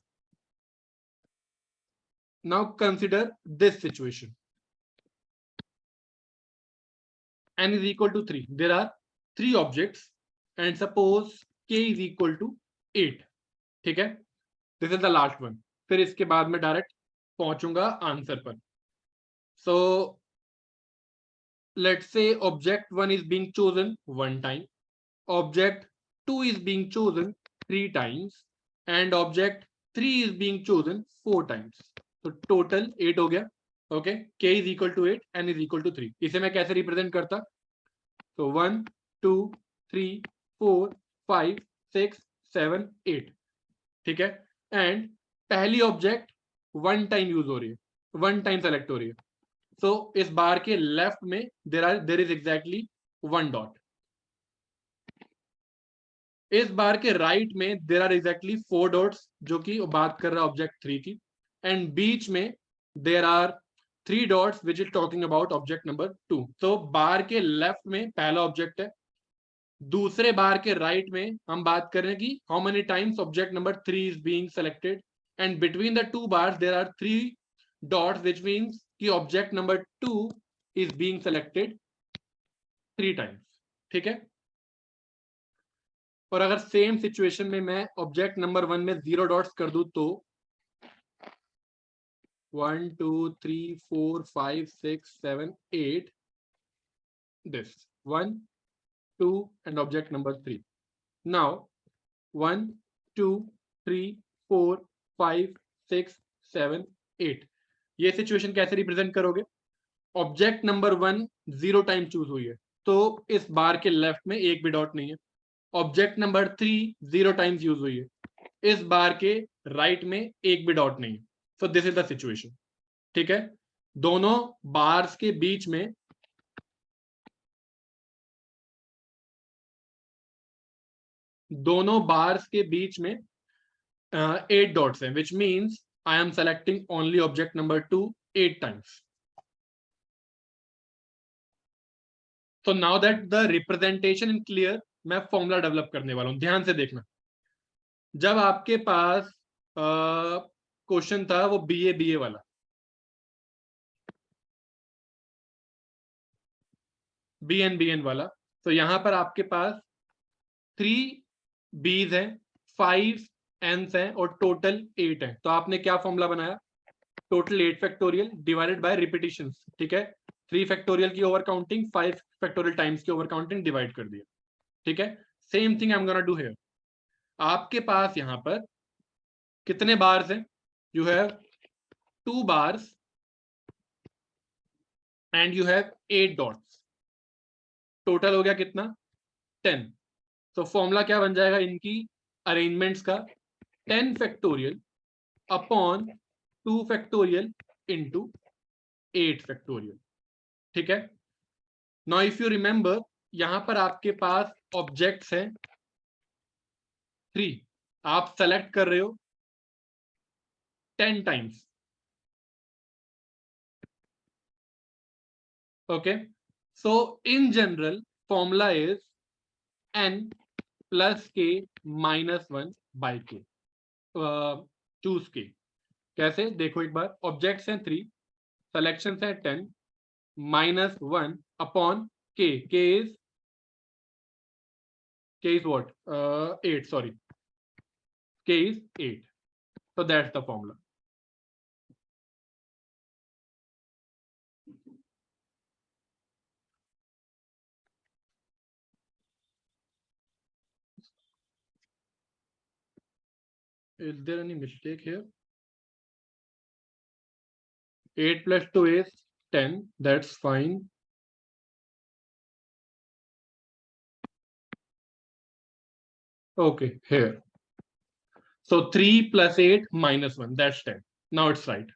now consider this situation. n is equal to 3. There are 3 objects and suppose k is equal to 8. ठीक है. This is the last one. फिर इसके बाद में डायरेक्ट पहुंचूंगा आंसर पर. So let's say object 1 is being chosen 1 time, object 2 is being chosen 3 times and object 3 is being chosen 4 times. तो total 8 हो गया. Okay. k is equal to 8, n is equal to 3. इसे मैं कैसे represent करता? तो 1 2 3 4 5 6 7 8. ठीक है. एंड पहली ऑब्जेक्ट 1 टाइम यूज हो रही है, 1 टाइम सेलेक्ट हो रही है. सो इस बार के लेफ्ट में देर इज एग्जैक्टली 1 डॉट. इस बार के राइट में देर आर एग्जैक्टली 4 डॉट्स, जो कि बात कर रहा है ऑब्जेक्ट 3 की. एंड बीच में there are 3 dots which is talking about object number 2. तो बार के लेफ्ट में पहला ऑब्जेक्ट है, दूसरे बार के राइट में हम बात कर रहे हैं कि how many times object number 3 is being selected. And between the 2 bars there are 3 dots which means कि object number 2 is being selected 3 times. ठीक है. और अगर सेम सिचुएशन में मैं ऑब्जेक्ट नंबर 1 में 0 डॉट्स कर दूं तो 1 2 3 4 5 6 7 8 this 1 2 and object number 3. Now 1 2 3 4 5 6 7 8. ये सिचुएशन कैसे रिप्रेजेंट करोगे? ऑब्जेक्ट नंबर 1 0 टाइम चूज हुई है, तो इस बार के लेफ्ट में एक भी डॉट नहीं है. ऑब्जेक्ट नंबर 3 0 टाइम्स यूज हुई है, इस बार के राइट में एक भी डॉट नहीं है. सो दिस इज द सिचुएशन. ठीक है. दोनों बार्स के बीच में में 8 डॉट्स हैं, which means I am selecting only object number 2 8 times. So now that the representation is clear, मैं फॉर्मूला डेवलप करने वाला हूं. ध्यान से देखना. जब आपके पास क्वेश्चन था वो बीए वाला, बीएन वाला। तो यहां पर आपके पास 3 बीज हैं, 5 एन्स हैं और टोटल 8 है। तो आपने क्या फॉर्मूला बनाया, total 8 factorial divided by repetition, ठीक है। 3 फैक्टोरियल की ओवर काउंटिंग 5 फैक्टोरियल टाइम्स की ओवर काउंटिंग डिवाइड कर दिया, ठीक है। Same thing I am gonna do here. आपके पास यहां पर कितने बार्स हैं, you have 2 bars and you have 8 dots, total हो गया कितना, 10। तो फॉर्मूला क्या बन जाएगा इनकी अरेंजमेंट्स का, 10 factorial upon 2 factorial into 8 factorial, ठीक है। नाउ इफ यू रिमेंबर, यहां पर आपके पास ऑब्जेक्ट्स हैं 3, आप सेलेक्ट कर रहे हो 10 times, okay. So in general formula is n plus k minus 1 by k। Choose के कैसे, देखो एक बार, ऑब्जेक्ट्स हैं 3, सेलेक्शन है 10, minus 1 upon k is what, 8, sorry, k is 8. So that's the formula. Is there any mistake here? 8 plus 2 is 10, that's fine. Okay, here. So 3 plus 8 minus 1, that's 10. Now it's right.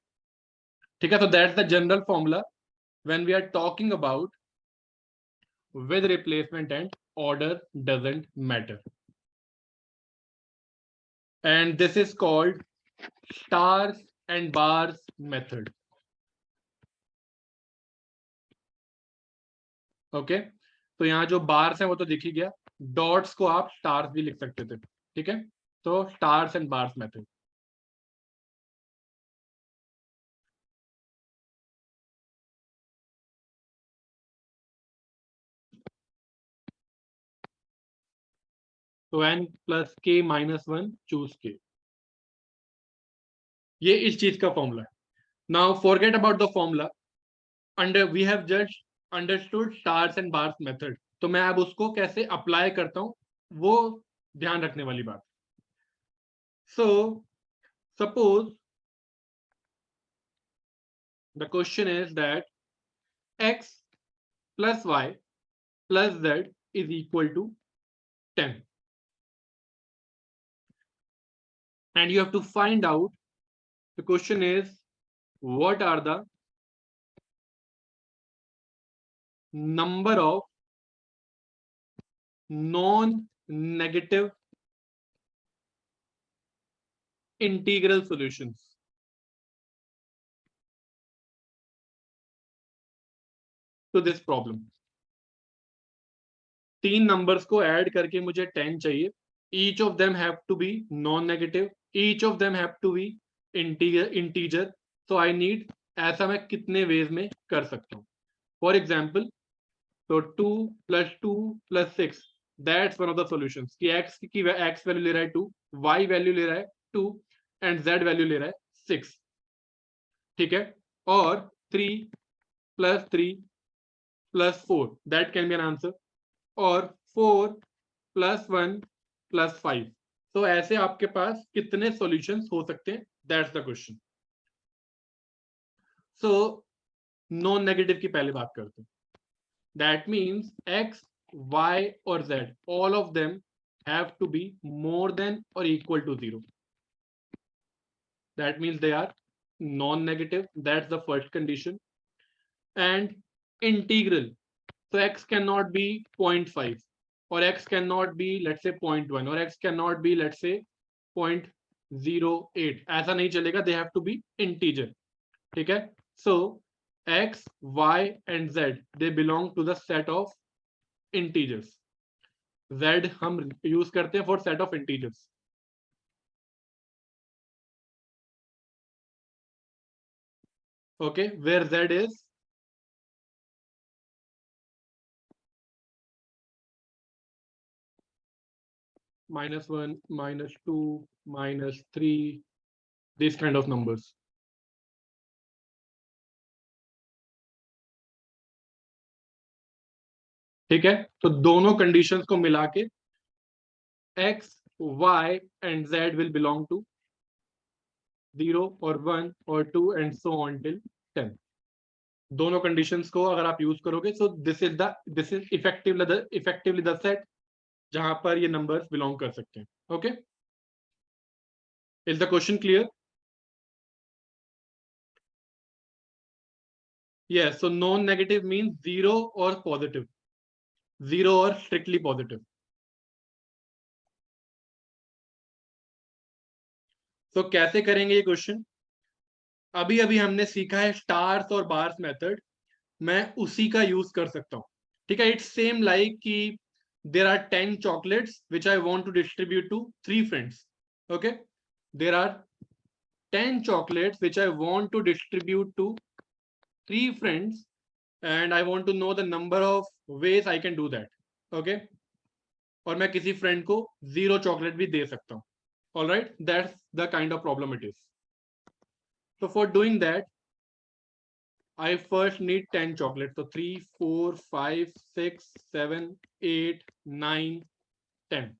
Okay, so that's the general formula when we are talking about with replacement and order doesn't matter. And this is called stars and bars method. Okay, तो यहाँ जो bars हैं वो तो दिख ही गया, dots को आप स्टार्स भी लिख सकते थे, ठीक है। तो स्टार्स एंड बार्स मेथड। तो n plus k minus 1 choose k, ये इस चीज का फॉर्मूला है। Now forget about the formula, under we have just understood stars and bars method. तो मैं अब उसको कैसे अप्लाई करता हूं वो ध्यान रखने वाली बात। So suppose the question is that x plus y plus z is equal to 10, and you have to find out, the question is what are the number of non-negative integral solutions to this problem. 3 numbers को add करके मुझे 10 चाहिए, each of them have to be non-negative, each of them have to be integer. So I need, ऐसा मैं कितने veg में कर सकता हूँ। फॉर एग्जाम्पल, तो 2 plus 2 plus 6, that's one of the solutions कि x वैल्यू ले रहा है 2, y वैल्यू ले रहा है 2 एंड z वैल्यू ले रहा है 6, ठीक है। और 3 plus 3 plus 4, that can be an answer. और 4 plus 1 plus 5। तो ऐसे आपके पास कितने सॉल्यूशंस हो सकते हैं, that's the question. So non negative की पहले बात करते हैं। दैट मीन्स x, y और z, all of them have to be more than or equal to 0. That means they are non-negative. That's the first condition. And integral. So x cannot be 0.5, or x cannot be, let's say, 0.1, or x cannot be, let's say, 0.08. ऐसा नहीं चलेगा, they have to be integer, ठीक है। So x, y and z, they belong to the set of integers. z हम use करते हैं for set of integers. Okay, where Z is -1, -2, -3, these kind of numbers. ठीक है, तो दोनों conditions को मिला के x, y and z will belong to 0 or 1 or 2 and so on till 10. दोनों कंडीशंस को अगर आप यूज करोगे, सो this is effectively the set जहां पर ये नंबर्स बिलोंग कर सकते हैं. Okay, is the question clear? Yes, so non-negative means 0 or positive, 0 or strictly positive. तो कैसे करेंगे ये क्वेश्चन? अभी अभी हमने सीखा है स्टार्स और बार्स मेथड, मैं उसी का यूज कर सकता हूं. ठीक है, इट्स सेम लाइक कि there are 10 chocolates which I want to distribute to 3 friends. Okay, there are 10 chocolates which I want to distribute to 3 friends and I want to know the number of ways I can do that. Okay, और मैं किसी friend को 0 chocolate भी दे सकता हूँ. All right, that's the kind of problem it is. So for doing that, I first need 10 chocolates. So 3, 4, 5, 6, 7, 8, 9, 10.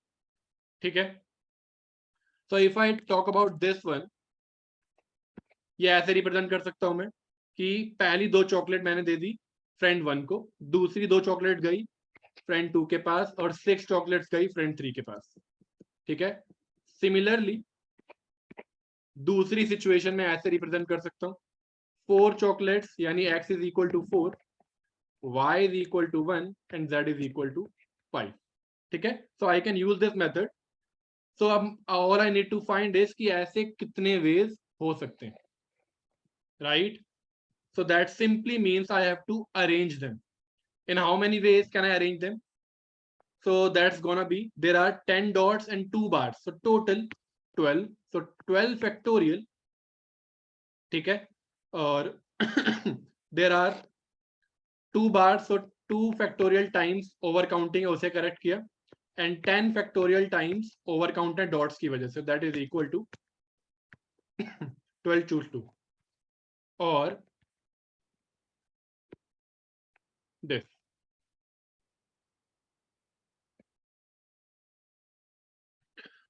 ठीक है. So if I talk about this one, ये ऐसे रिप्रेजेंट कर सकता हूं मैं कि पहली 2 चॉकलेट मैंने दे दी फ्रेंड 1 को, दूसरी 2 चॉकलेट गई फ्रेंड 2 के पास और 6 चॉकलेट्स गई फ्रेंड 3 के पास. ठीक है. सिमिलरली दूसरी सिचुएशन में ऐसे रिप्रेजेंट कर सकता हूं 4 chocolates यानी x is equal to 4, y is equal to 1 and z is equal to 5. ठीक है, so I can use this method. So अब all I need to find is कि ऐसे कितने ways हो सकते हैं, right? So that simply means I have to arrange them. In how many ways can I arrange them? So that's gonna be, there are 10 dots and 2 bars, so total 12. So 12 factorial. ठीक है, और there are 2 bars, so 2 factorial times over counting उसे correct किया and 10 factorial times over counted dots की वजह से, that is equal to 12 choose 2 or this.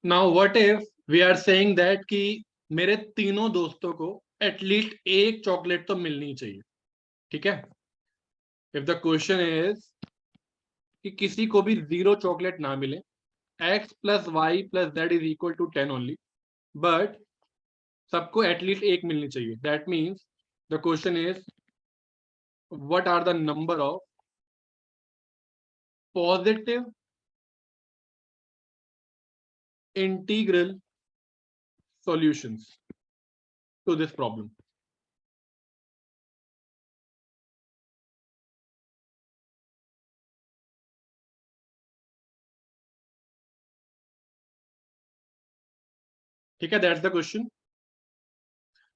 Now what if we are saying that कि मेरे तीनों दोस्तों को एटलीस्ट एक चॉकलेट तो मिलनी चाहिए. ठीक है, इफ द क्वेश्चन इज कि किसी को भी 0 चॉकलेट ना मिले, x plus y plus z is equal to 10 only, but सबको एटलीस्ट एक मिलनी चाहिए. That means the question is what are the number of positive integral solutions to this problem. ठीक है, that's the question.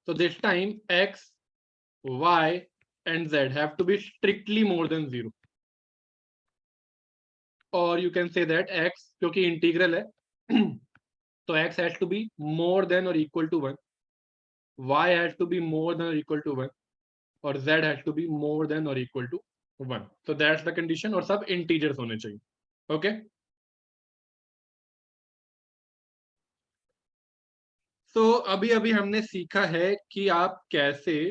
So this time x, y and z have to be strictly more than 0, or you can say that x क्योंकि integral है तो x has to be more than or equal to 1, y has to be more than or equal to 1 और z has to be more than or equal to 1. So that's the condition और सब integers होने चाहिए. Okay, तो अभी अभी हमने सीखा है कि आप कैसे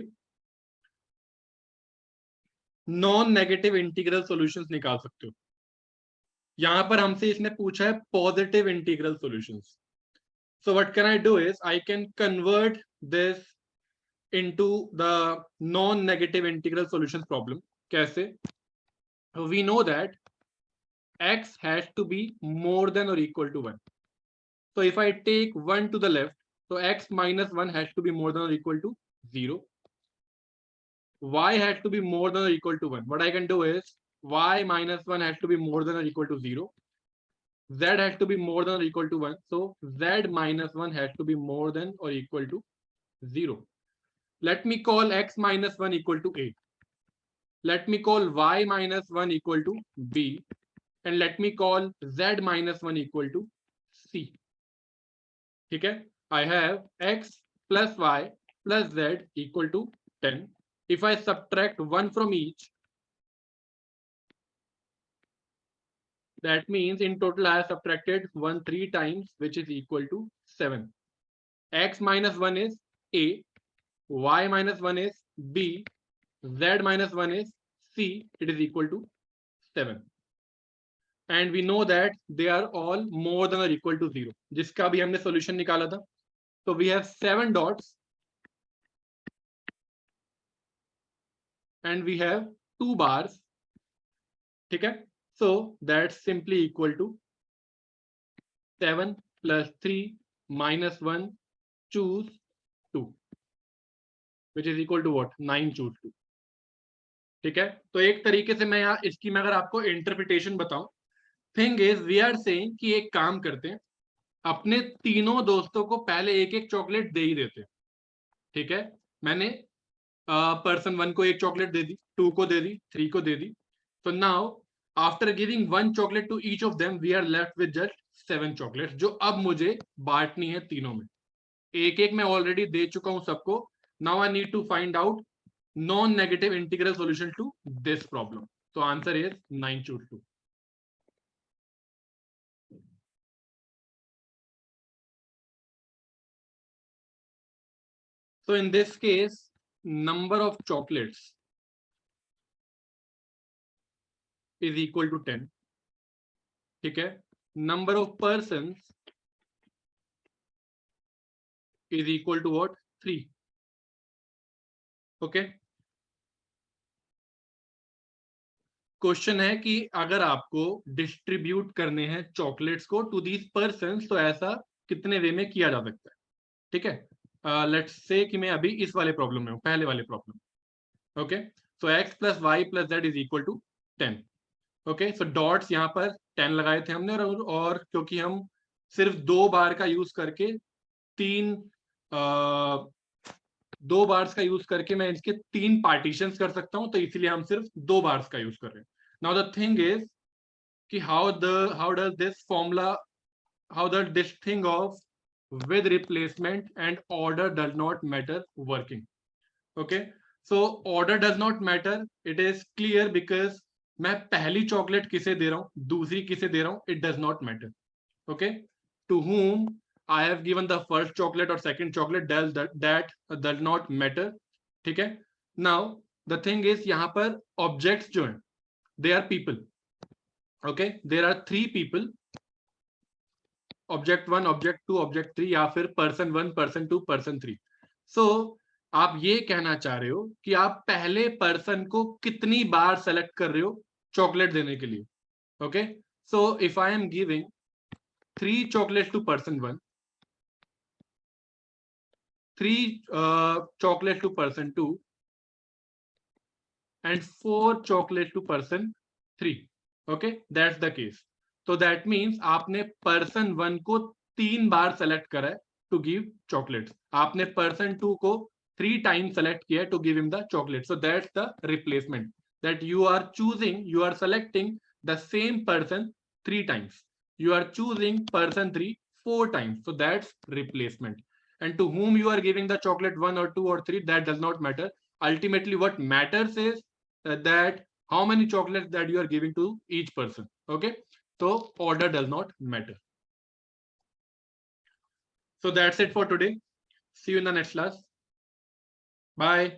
नॉन नेगेटिव इंटीग्रल सॉल्यूशंस निकाल सकते हो. यहां पर हमसे इसने पूछा है positive integral solutions. So what can I do is I can convert this into the non negative integral solutions problem. कैसे? We know that x has to be more than or equal to 1. So if I take 1 to the left, so x minus 1 has to be more than or equal to 0. Y has to be more than or equal to 1. What I can do is y minus 1 has to be more than or equal to 0. Z has to be more than or equal to 1. So z minus 1 has to be more than or equal to 0. let me call x minus 1 equal to A. Let me call y minus 1 equal to B. And let me call z minus 1 equal to C. ठीक है? I have x plus y plus z equal to 10. If I subtract 1 from each, that means in total I have subtracted 1 3 times, which is equal to 7. X minus 1 is A, y minus 1 is B, z minus 1 is C. It is equal to 7. And we know that they are all more than or equal to 0, जिसका भी हमने solution निकाला था. So we have 7 dots and we have 2 bars. ठीक है? So that's simply equal to 7 plus 3 minus 1 choose 2, which is equal to what? 9 choose 2. ठीक है? तो एक तरीके से मैं इसकी मैं अगर आपको इंटरप्रिटेशन बताऊं, thing is we are saying कि एक काम करते हैं, अपने तीनों दोस्तों को पहले एक एक चॉकलेट दे ही देते हैं. ठीक है? मैंने पर्सन 1 को एक चॉकलेट दे दी, 2 को दे दी, 3 को दे दी. तो now after giving 1 chocolate to each of them we are left with just 7 chocolates, जो अब मुझे बांटनी है तीनों में. एक एक मैं ऑलरेडी दे चुका हूं सबको. Now I need to find out non-negative integral solution to this problem. So answer is 9 choose 2. So in this case, number of chocolates is equal to 10. ठीक है? Number of persons is equal to what? 3. Okay? Question है कि अगर आपको distribute करने हैं chocolates को to these persons, तो ऐसा कितने वे में किया जा सकता है. ठीक है? लेट्स से कि मैं अभी इस वाले प्रॉब्लम में हूं, पहले वाले problem. Okay, so x plus Y plus Z is equal to 10. Okay, so dots यहाँ पर 10 लगाए थे हमने, और क्योंकि हम सिर्फ 2 बार का यूज करके 2 बार्स का यूज करके मैं इसके 3 पार्टीशंस कर सकता हूं, तो इसीलिए हम सिर्फ 2 बार्स का यूज कर रहे हैं. नाउ द थिंग इज कि how does this formula, how does this thing of with replacement and order does not matter working. Okay, so order does not matter. It is clear because मैं पहली chocolate किसे दे रहा हूं, दूसरी किसे दे रहा हूं, it does not matter. Okay, to whom I have given the first chocolate or second chocolate, that does not matter. ठीक है? Now the thing is यहाँ पर objects जो हैं, they are people. Okay, there are 3 people, object 1, object 2, object 3, या फिर person 1, person 2, person 3. सो आप ये कहना चाह रहे हो कि आप पहले पर्सन को कितनी बार सेलेक्ट कर रहे हो चॉकलेट देने के लिए. Okay, so if I am giving 3 chocolate to person 1, 3 chocolate to person 2 and 4 chocolate to person 3. Okay, that's the case. So that means आपने पर्सन 1 को 3 बार सेलेक्ट करा है टू गिव चॉकलेट्स, आपने पर्सन 2 को 3 टाइम्स सेलेक्ट किया है to give him the chocolate. So that's the replacement, that you are choosing, you are selecting the same person 3 times, you are choosing person 3 4 times, so that's replacement. And to whom you are giving the chocolate 1 or 2 or 3, that does not matter. Ultimately what matters is that how many chocolates that you are giving to each person. Okay, so order does not matter. So that's it for today. See you in the next class. Bye.